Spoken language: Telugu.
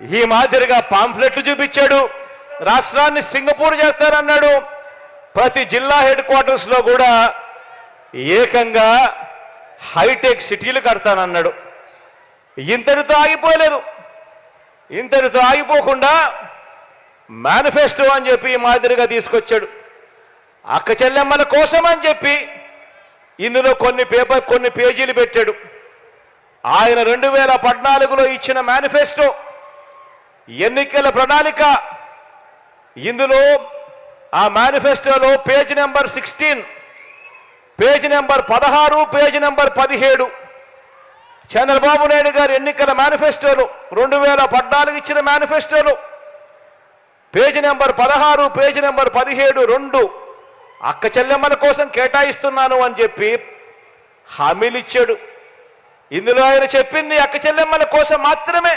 ఈ మాదిరిగా పాంఫ్లెట్లు చూపించాడు. రాష్ట్రాన్ని సింగపూర్ చేస్తారన్నాడు. ప్రతి జిల్లా హెడ్ క్వార్టర్స్ లో కూడా ఏకంగా హైటెక్ సిటీలు కడతానన్నాడు. ఇంతటితో ఆగిపోలేదు. ఇంతటితో ఆగిపోకుండా మేనిఫెస్టో అని చెప్పి ఈ మాదిరిగా తీసుకొచ్చాడు. అక్క చెల్లెమ్మల కోసం అని చెప్పి ఇందులో కొన్ని పేజీలు పెట్టాడు. ఆయన 2014లో ఇచ్చిన మేనిఫెస్టో ఎన్నికల ప్రణాళిక. ఇందులో ఆ మేనిఫెస్టోలో page number 16, page number 16, page number 17 Chandrababu Naidu గారు ఎన్నికల మేనిఫెస్టోలో 2014 ఇచ్చిన మేనిఫెస్టోలో పేజ్ నెంబర్ 16, పేజ్ నెంబర్ 17 2 అక్క చెల్లెమ్మల కోసం కేటాయిస్తున్నాను అని చెప్పి హామీలు ఇచ్చాడు. ఇందులో ఆయన చెప్పింది అక్క చెల్లెమ్మల కోసం మాత్రమే.